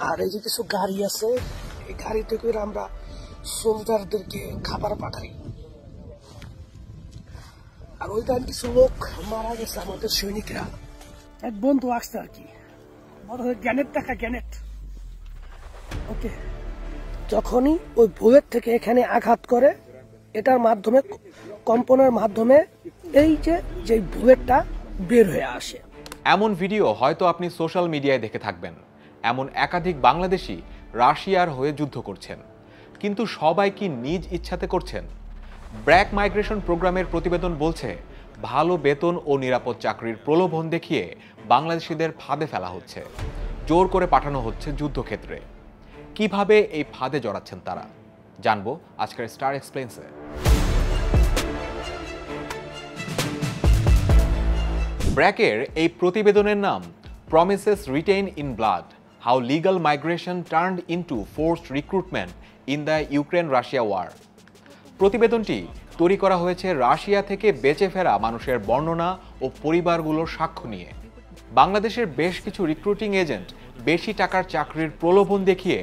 আর এই যে কিছু গাড়ি আছে, এই গাড়িতে করে আমরা সোলজারদেরকে খাবার পাঠাই। আর ওইখানে কিছু লোক মারা গেছে, আমাদের সৈনিকরা। এক বন্ধু আসছে আর কি, গ্যানেট দেখা, গ্যানেট। ওকে, যখনই ওই বুয়েট থেকে এখানে আঘাত করে, এটার মাধ্যমে, কম্পনের মাধ্যমে এই যে বুয়েটটা বের হয়ে আসে। এমন ভিডিও হয়তো আপনি সোশ্যাল মিডিয়ায় দেখে থাকবেন। এমন একাধিক বাংলাদেশি রাশিয়ার হয়ে যুদ্ধ করছেন, কিন্তু সবাই কি নিজ ইচ্ছাতে করছেন? ব্র্যাক মাইগ্রেশন প্রোগ্রামের প্রতিবেদন বলছে, ভালো বেতন ও নিরাপদ চাকরির প্রলোভন দেখিয়ে বাংলাদেশিদের ফাঁদে ফেলা হচ্ছে, জোর করে পাঠানো হচ্ছে যুদ্ধক্ষেত্রে। কিভাবে এই ফাঁদে জড়াচ্ছেন তারা, জানবো আজকের স্টার এক্সপ্লেইনসে। ব্র্যাকের এই প্রতিবেদনের নাম promises written in blood, how legal migration turned into forced recruitment in the Ukraine Russia war. প্রতিবেদনটি তৈরি করা হয়েছে রাশিয়া থেকে বেঁচে ফেরা মানুষের বর্ণনা ও পরিবারগুলোর সাক্ষ্য নিয়ে। বাংলাদেশের বেশ কিছু রিক্রুটিং এজেন্ট বেশি টাকার চাকরির প্রলোভন দেখিয়ে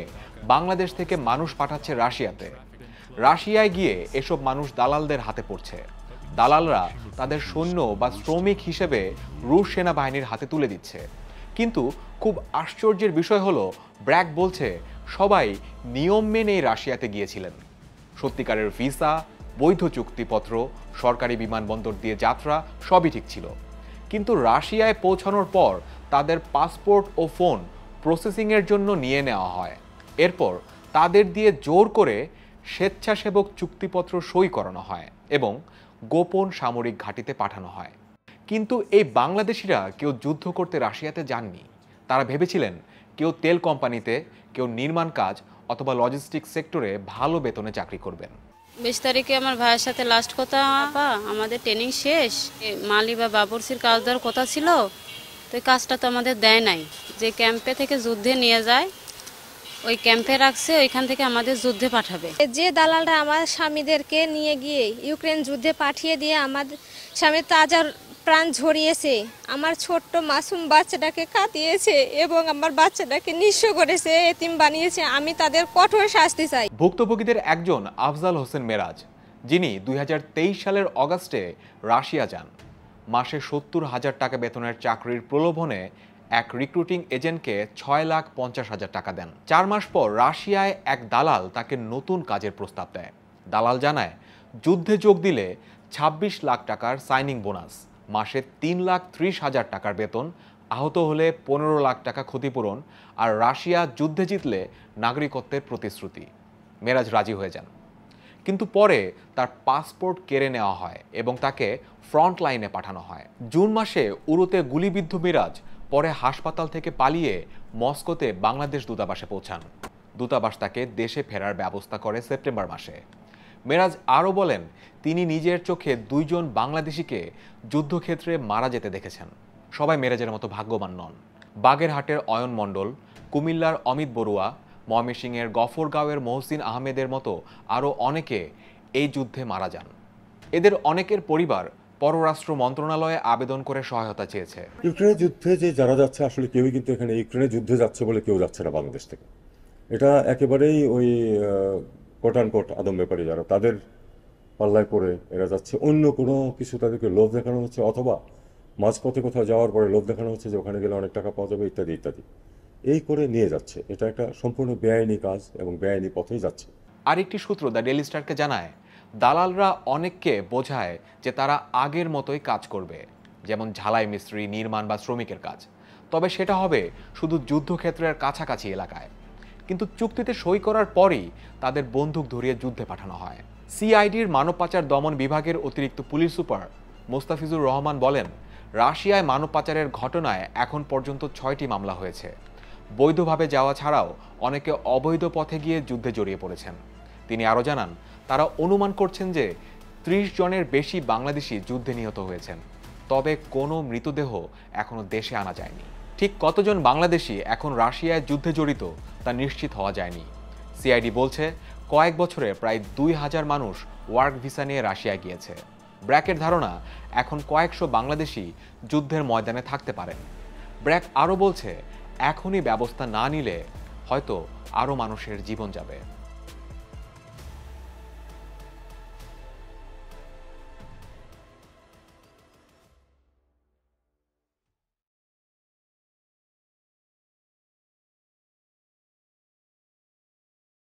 বাংলাদেশ থেকে মানুষ পাঠাচ্ছে রাশিয়াতে। রাশিয়ায় গিয়ে এসব মানুষ দালালদের হাতে পড়ছে। দালালরা তাদের সৈন্য বা শ্রমিক হিসেবে রুশ সেনাবাহিনীর হাতে তুলে দিচ্ছে। কিন্তু খুব আশ্চর্যের বিষয় হলো, ব্র্যাক বলছে সবাই নিয়ম মেনেই রাশিয়াতে গিয়েছিলেন। সত্যিকারের ভিসা, বৈধ চুক্তিপত্র, সরকারি বিমানবন্দর দিয়ে যাত্রা সবই ঠিক ছিল। কিন্তু রাশিয়ায় পৌঁছানোর পর তাদের পাসপোর্ট ও ফোন প্রসেসিংয়ের জন্য নিয়ে নেওয়া হয়। এরপর তাদের দিয়ে জোর করে স্বেচ্ছাসেবক চুক্তিপত্র সই করানো হয় এবং গোপন সামরিক ঘাঁটিতে পাঠানো হয়। কিন্তু এই বাংলাদেশিরা কেউ যুদ্ধ করতে রাশিয়াতে যাননি। তারা ভেবেছিলেন কেউ তেল কোম্পানিতে, কেউ নির্মাণ কাজ অথবা লজিস্টিক সেক্টরে ভালো বেতনে চাকরি করবেন। 20 তারিখে আমার ভাইয়ের সাথে লাস্ট কথা, আমাদের ট্রেনিং শেষ, মালি বা বাবরসির কাজ দেওয়ার কথা ছিল, তো এই কাজটা তো আমাদের দেয় নাই। যে ক্যাম্পে থেকে যুদ্ধে নিয়ে যায়, ওই ক্যাম্পে রাখছে, ওইখান থেকে আমাদের যুদ্ধে পাঠাবে। যে দালালরা আমার স্বামীদেরকে নিয়ে গিয়ে ইউক্রেন যুদ্ধে পাঠিয়ে দিয়ে আমাদের স্বামী তাজা প্রাণ ঝরিয়েছে, আমার ছোট্ট মাসুম বাচ্চাটাকে কাঁদিয়েছে এবং আমার বাচ্চাটাকে নিঃস্ব করেছে, এতিম বানিয়েছে। আমি তাদের কঠোর শাস্তি চাই। ভুক্তভোগীদের একজন আফজাল হোসেন মেরাজ, যিনি 2023 সালের অগাস্টে রাশিয়া যান। মাসে 70,000 টাকা বেতনের চাকরির প্রলোভনে এক রিক্রুটিং এজেন্টকে 6,50,000 টাকা দেন। 4 মাস পর রাশিয়ায় এক দালাল তাকে নতুন কাজের প্রস্তাব দেয়। দালাল জানায়, যুদ্ধে যোগ দিলে 26 লাখ টাকার সাইনিং বোনাস, মাসে 3,30,000 টাকার বেতন, আহত হলে 15 লাখ টাকা ক্ষতিপূরণ, আর রাশিয়া যুদ্ধে জিতলে নাগরিকত্বের প্রতিশ্রুতি। মেরাজ রাজি হয়ে যান, কিন্তু পরে তার পাসপোর্ট কেড়ে নেওয়া হয় এবং তাকে ফ্রন্ট লাইনে পাঠানো হয়। জুন মাসে উরুতে গুলিবিদ্ধ মেরাজ পরে হাসপাতাল থেকে পালিয়ে মস্কোতে বাংলাদেশ দূতাবাসে পৌঁছান। দূতাবাস তাকে দেশে ফেরার ব্যবস্থা করে সেপ্টেম্বর মাসে। মেরাজ আরও বলেন, তিনি নিজের চোখে 2 জন বাংলাদেশিকে যুদ্ধক্ষেত্রে মারা যেতে দেখেছেন। সবাই মেরাজের মতো ভাগ্যবান নন। বাগেরহাটের অয়ন মণ্ডল, কুমিল্লার অমিত বড়ুয়া, ময়মনসিংহের গফরগাঁওয়ের মহসিন আহমেদের মতো আরও অনেকে এই যুদ্ধে মারা যান। এদের অনেকের পরিবার পররাষ্ট্র মন্ত্রণালয়ে আবেদন করে সহায়তা চেয়েছে। ইউক্রেনের যুদ্ধে যে যারা যাচ্ছে, আসলে কেউই কিন্তু এখানে ইউক্রেনের যুদ্ধে যাচ্ছে বলে কেউ যাচ্ছে না বাংলাদেশ থেকে। এটা একেবারেই ওই কোট অ্যান্ড কোট আদম ব্যাপারী যারা, তাদের পাল্লায় পড়ে এরা যাচ্ছে। অন্য কোনো কিছু তাদেরকে লোভ দেখানো হচ্ছে, অথবা মাঝপথে কোথাও যাওয়ার পরে লোভ দেখানো হচ্ছে যে ওখানে গেলে অনেক টাকা পাওয়া যাবে ইত্যাদি ইত্যাদি, এই করে নিয়ে যাচ্ছে। এটা একটা সম্পূর্ণ বেআইনি কাজ এবং বেআইনি পথেই যাচ্ছে। আরেকটি সূত্র দ্য ডেইলি স্টারকে জানায়, দালালরা অনেককে বোঝায় যে তারা আগের মতোই কাজ করবে, যেমন ঝালাই মিস্ত্রি, নির্মাণ বা শ্রমিকের কাজ। তবে সেটা হবে শুধু যুদ্ধক্ষেত্রের কাছাকাছি এলাকায়। কিন্তু চুক্তিতে সই করার পরই তাদের বন্দুক ধরিয়ে যুদ্ধে পাঠানো হয়। সিআইডির মানব পাচার দমন বিভাগের অতিরিক্ত পুলিশ সুপার মোস্তাফিজুর রহমান বলেন, রাশিয়ায় মানব পাচারের ঘটনায় এখন পর্যন্ত 6টি মামলা হয়েছে। বৈধভাবে যাওয়া ছাড়াও অনেকে অবৈধ পথে গিয়ে যুদ্ধে জড়িয়ে পড়েছেন। তিনি আরও জানান, তারা অনুমান করছেন যে 30 জনের বেশি বাংলাদেশি যুদ্ধে নিহত হয়েছেন, তবে কোনো মৃতদেহ এখনো দেশে আনা যায়নি। ঠিক কতজন বাংলাদেশি এখন রাশিয়ায় যুদ্ধে জড়িত তা নিশ্চিত হওয়া যায়নি। সিআইডি বলছে, কয়েক বছরে প্রায় 2,000 মানুষ ওয়ার্ক ভিসা নিয়ে রাশিয়ায় গিয়েছে। ব্র্যাকের ধারণা, এখন কয়েকশো বাংলাদেশি যুদ্ধের ময়দানে থাকতে পারেন। ব্র্যাক আরও বলছে, এখনই ব্যবস্থা না নিলে হয়তো আরও মানুষের জীবন যাবে।